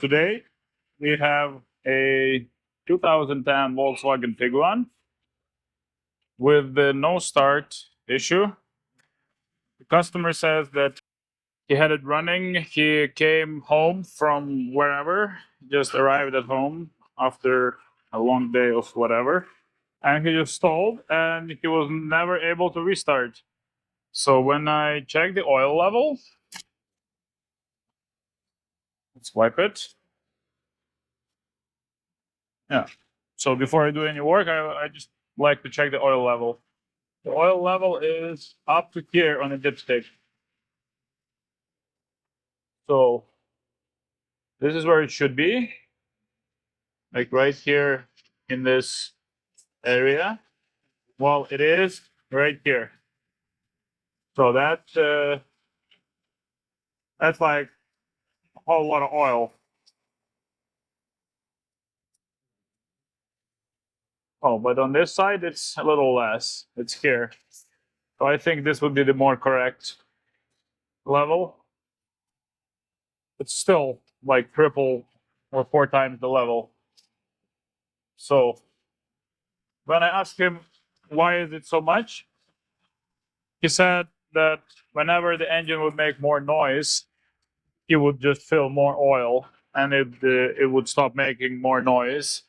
Today we have a 2010 Volkswagen Tiguan with the no start issue. The customer says that he had it running. He came home from wherever, just arrived at home after a long day of whatever, and he just stalled and he was never able to restart. So when I checked the oil level, let's wipe it. Yeah. So before I do any work, I just like to check the oil level. The oil level is up to here on the dipstick. So this is where it should be, like right here in this area. Well, it is right here. So that's like a whole lot of oil. Oh, but on this side, it's a little less. It's here. So I think this would be the more correct level. It's still like triple or 4 times the level. So when I asked him why is it so much, he said that whenever the engine would make more noise, he would just fill more oil and it would stop making more noise.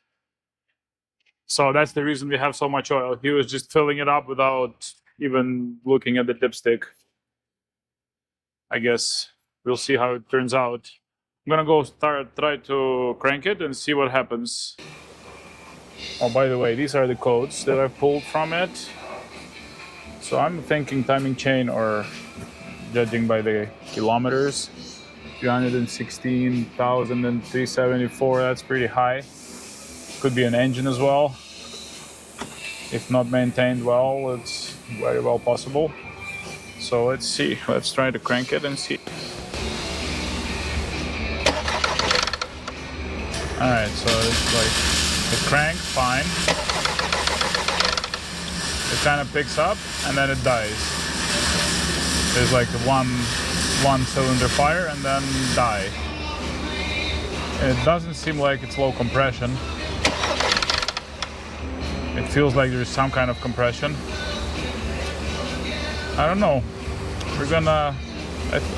So that's the reason we have so much oil. He was just filling it up without even looking at the dipstick. I guess we'll see how it turns out. I'm gonna go try to crank it and see what happens. Oh, by the way, these are the codes that I've pulled from it. So I'm thinking timing chain, or judging by the kilometers, 316,374, that's pretty high. Could be an engine as well. If not maintained well, it's very well possible. So let's see, let's try to crank it and see. Alright, so it's like the crank, fine. It kind of picks up and then it dies. There's like one cylinder fire and then die. It doesn't seem like it's low compression. It feels like there's some kind of compression. I don't know. We're gonna.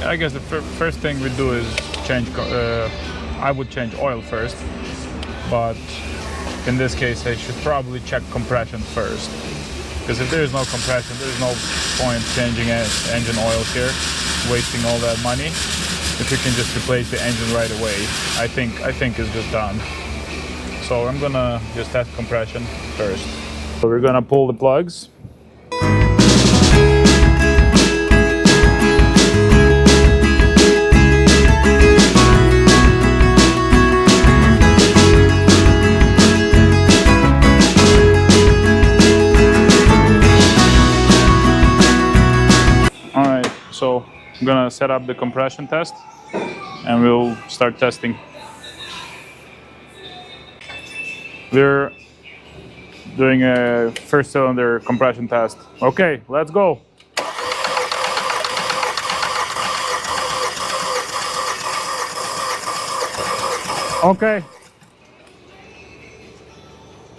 I guess the first thing we do is change. I would change oil first, but in this case, I should probably check compression first. Because if there is no compression, there's no point changing engine oils here, wasting all that money. If you can just replace the engine right away, I think it's just done. So I'm gonna just test compression first. So we're gonna pull the plugs. All right, so I'm gonna set up the compression test and we'll start testing. We're doing a first cylinder compression test. Okay, let's go. Okay.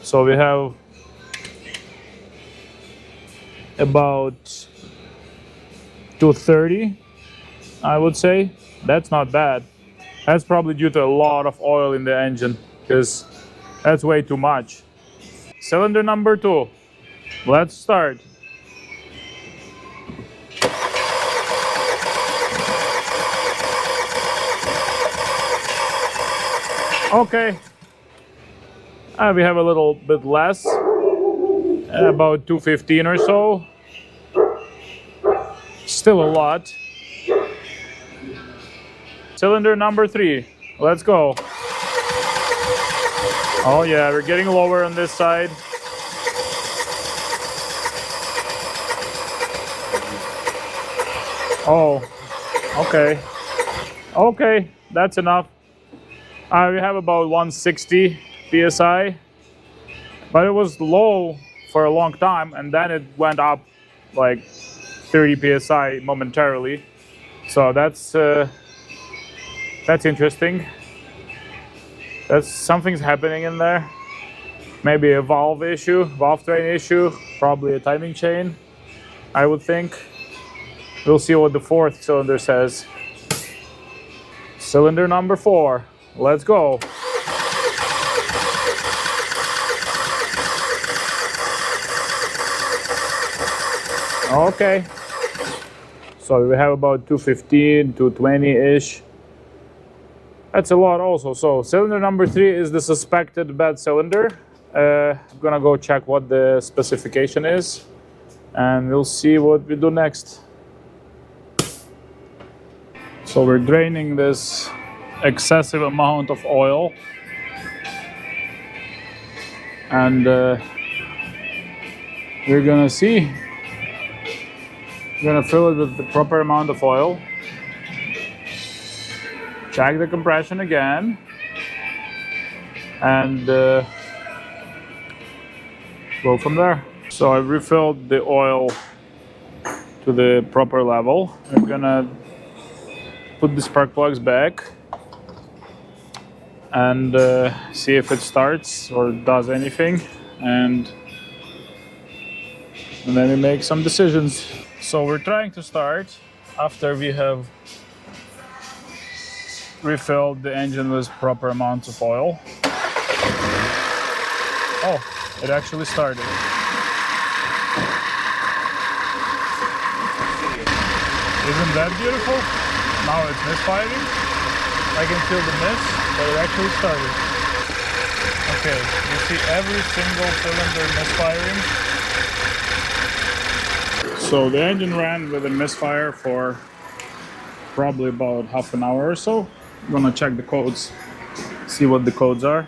So we have about 230, I would say. That's not bad. That's probably due to a lot of oil in the engine, because that's way too much. Cylinder number 2. Let's start. Okay. We have a little bit less, about 215 or so. Still a lot. Cylinder number 3. Let's go. Oh yeah, we're getting lower on this side. Oh, okay. Okay, that's enough. We have about 160 PSI, but it was low for a long time and then it went up like 30 PSI momentarily. So that's interesting. That's something's happening in there. Maybe a valve issue, valve train issue, probably a timing chain, I would think. We'll see what the fourth cylinder says. Cylinder number 4. Let's go. Okay. So we have about 215, 220-ish. That's a lot also. So cylinder number 3 is the suspected bad cylinder. I'm gonna go check what the specification is, and we'll see what we do next. So we're draining this excessive amount of oil, and we're gonna see. We're gonna fill it with the proper amount of oil. Check the compression again, and go from there. So I refilled the oil to the proper level. I'm gonna put the spark plugs back and see if it starts or does anything, and then we make some decisions. So we're trying to start after we have refilled the engine with proper amounts of oil. Oh, it actually started. Isn't that beautiful? Now it's misfiring. I can feel the mist, but it actually started. Okay, you see every single cylinder misfiring. So the engine ran with a misfire for probably about half an hour or so. I'm gonna check the codes, see what the codes are.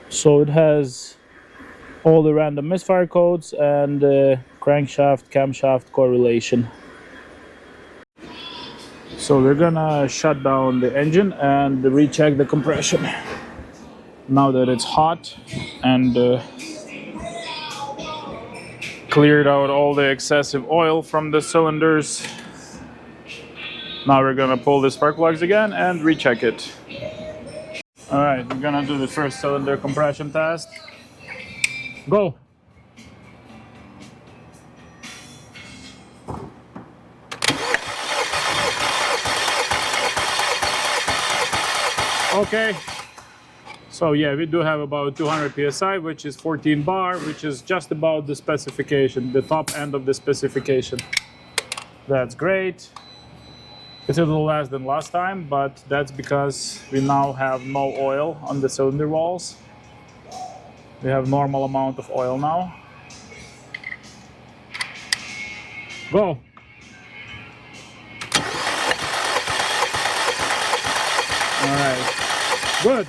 So it has all the random misfire codes and crankshaft, camshaft correlation. So we're gonna shut down the engine and recheck the compression. Now that it's hot and cleared out all the excessive oil from the cylinders, now we're gonna pull the spark plugs again and recheck it. All right, we're gonna do the first cylinder compression test. Go. Okay. So yeah, we do have about 200 PSI, which is 14 bar, which is just about the specification, the top end of the specification. That's great. It's a little less than last time, but that's because we now have no oil on the cylinder walls. We have normal amount of oil now. Go. All right, good.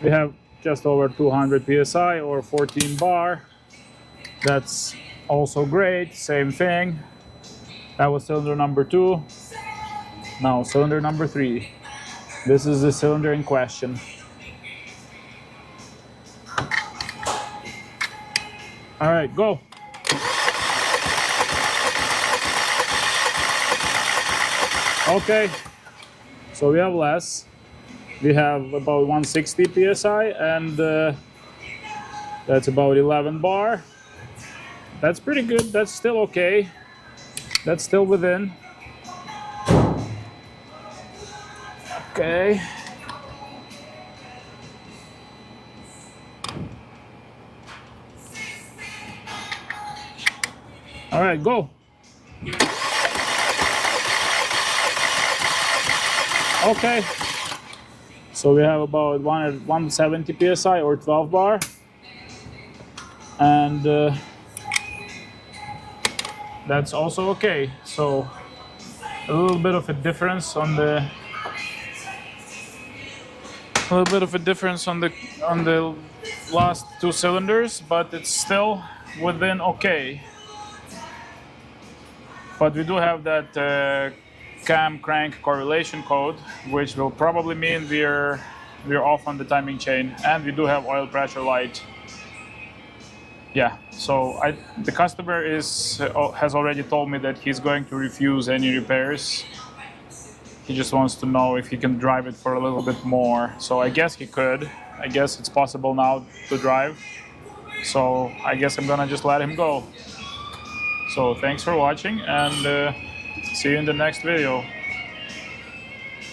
We have just over 200 PSI or 14 bar. That's also great, same thing. That was cylinder number 2. Now cylinder number 3. This is the cylinder in question. All right, go. Okay, so we have less. We have about 160 PSI and that's about 11 bar. That's pretty good, that's still okay. That's still within. Okay. All right, go. Okay. So we have about 170 PSI or 12 bar. And that's also okay. So a little bit of a difference on the on the last 2 cylinders, but it's still within okay. But we do have that cam crank correlation code, which will probably mean we're off on the timing chain, and we do have oil pressure light. yeah, so the customer has already told me that he's going to refuse any repairs. He just wants to know if he can drive it for a little bit more. So I guess he could. I guess it's possible now to drive. So I guess I'm gonna just let him go. So thanks for watching, and see you in the next video.